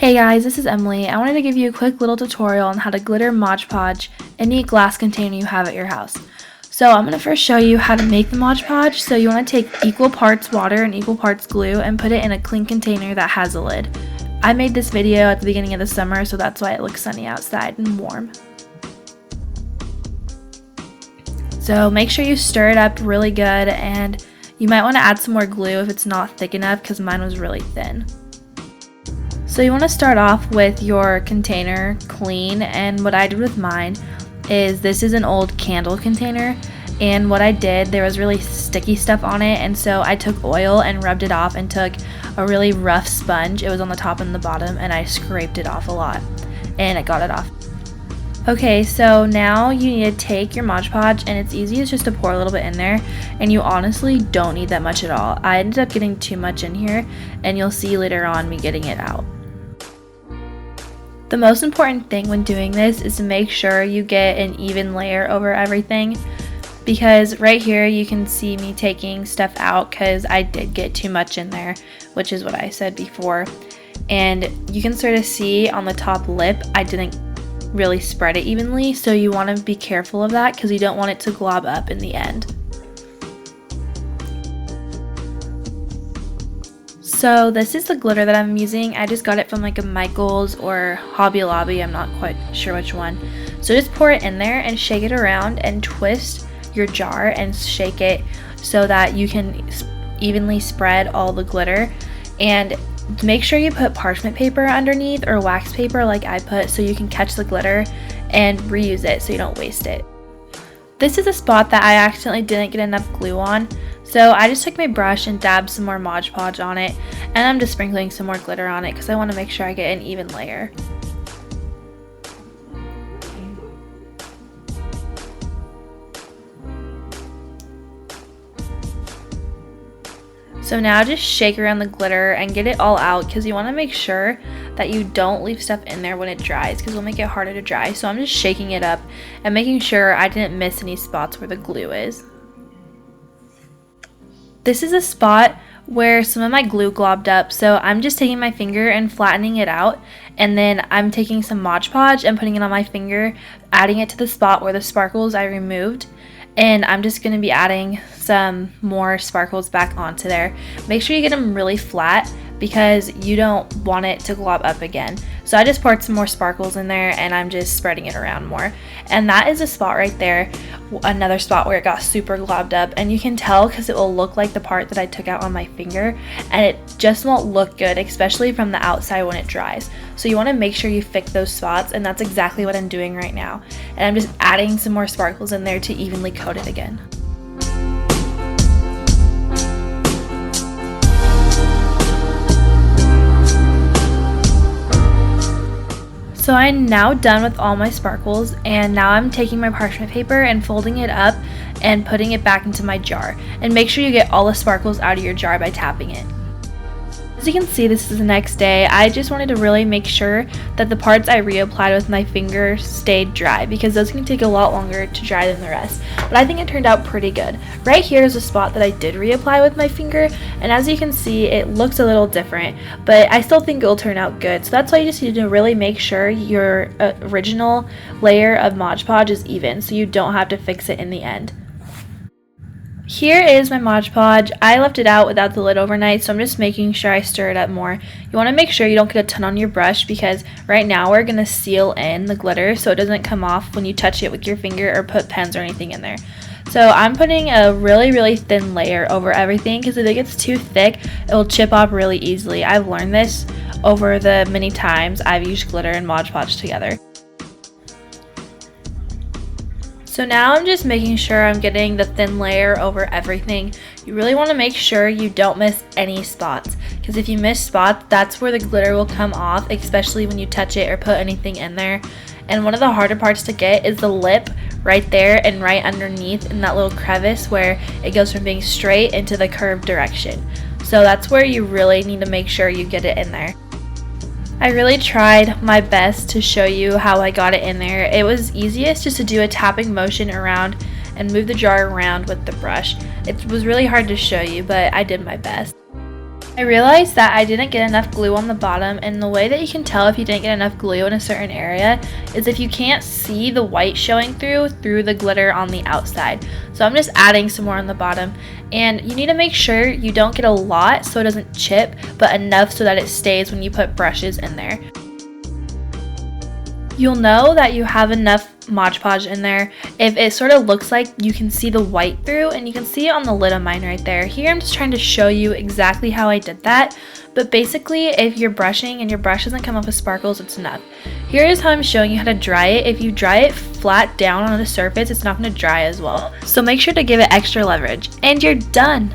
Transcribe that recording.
Hey guys, this is Emily. I wanted to give you a quick little tutorial on how to glitter Mod Podge any glass container you have at your house. So I'm going to first show you how to make the Mod Podge. So you want to take equal parts water and equal parts glue and put it in a clean container that has a lid. I made this video at the beginning of the summer, so that's why it looks sunny outside and warm. So make sure you stir it up really good, and you might want to add some more glue if it's not thick enough because mine was really thin. So you want to start off with your container clean, and what I did with mine is this is an old candle container, and what I did, there was really sticky stuff on it, and so I took oil and rubbed it off and took a really rough sponge. It was on the top and the bottom, and I scraped it off a lot and it got it off. Okay, so now you need to take your Mod Podge, and it's easy, it's just to pour a little bit in there, and you honestly don't need that much at all. I ended up getting too much in here, and you'll see later on me getting it out. The most important thing when doing this is to make sure you get an even layer over everything, because right here you can see me taking stuff out because I did get too much in there, which is what I said before. And you can sort of see on the top lip I didn't really spread it evenly, so you want to be careful of that because you don't want it to glob up in the end. So this is the glitter that I'm using. I just got it from like a Michael's or Hobby Lobby, I'm not quite sure which one. So just pour it in there and shake it around and twist your jar and shake it so that you can evenly spread all the glitter. And make sure you put parchment paper underneath or wax paper like I put, so you can catch the glitter and reuse it so you don't waste it. This is a spot that I accidentally didn't get enough glue on, so I just took my brush and dabbed some more Mod Podge on it, and I'm just sprinkling some more glitter on it because I want to make sure I get an even layer. So now just shake around the glitter and get it all out, because you want to make sure that you don't leave stuff in there when it dries, because it'll make it harder to dry. So I'm just shaking it up and making sure I didn't miss any spots where the glue is. This is a spot where some of my glue globbed up, so I'm just taking my finger and flattening it out, and then I'm taking some Mod Podge and putting it on my finger, adding it to the spot where the sparkles I removed. And I'm just going to be adding some more sparkles back onto there. Make sure you get them really flat because you don't want it to glob up again. So I just poured some more sparkles in there, and I'm just spreading it around more. And that is a spot right there, another spot where it got super globbed up, and you can tell because it will look like the part that I took out on my finger, and it just won't look good, especially from the outside when it dries. So you want to make sure you fix those spots, and that's exactly what I'm doing right now. And I'm just adding some more sparkles in there to evenly coat it again. So I'm now done with all my sparkles, and now I'm taking my parchment paper and folding it up and putting it back into my jar. And make sure you get all the sparkles out of your jar by tapping it. As you can see, this is the next day. I just wanted to really make sure that the parts I reapplied with my finger stayed dry, because those can take a lot longer to dry than the rest. But I think it turned out pretty good. Right here is a spot that I did reapply with my finger, and as you can see, it looks a little different, but I still think it will turn out good. So that's why you just need to really make sure your original layer of Mod Podge is even, so you don't have to fix it in the end. Here is my Mod Podge. I left it out without the lid overnight, so I'm just making sure I stir it up more. You want to make sure you don't get a ton on your brush, because right now we're going to seal in the glitter so it doesn't come off when you touch it with your finger or put pens or anything in there. So I'm putting a really thin layer over everything, because if it gets too thick, it will chip off really easily. I've learned this over the many times I've used glitter and Mod Podge together. So now I'm just making sure I'm getting the thin layer over everything. You really want to make sure you don't miss any spots, because if you miss spots, that's where the glitter will come off, especially when you touch it or put anything in there. And one of the harder parts to get is the lip right there and right underneath in that little crevice where it goes from being straight into the curved direction. So that's where you really need to make sure you get it in there. I really tried my best to show you how I got it in there. It was easiest just to do a tapping motion around and move the jar around with the brush. It was really hard to show you, but I did my best. I realized that I didn't get enough glue on the bottom, and the way that you can tell if you didn't get enough glue in a certain area is if you can't see the white showing through the glitter on the outside. So I'm just adding some more on the bottom, and you need to make sure you don't get a lot so it doesn't chip, but enough so that it stays when you put brushes in there. You'll know that you have enough Mod Podge in there if it sort of looks like you can see the white through, and you can see it on the lid of mine right there. Here I'm just trying to show you exactly how I did that, but basically if you're brushing and your brush doesn't come off with sparkles, it's enough. Here is how I'm showing you how to dry it. If you dry it flat down on the surface, it's not going to dry as well. So make sure to give it extra leverage, and you're done.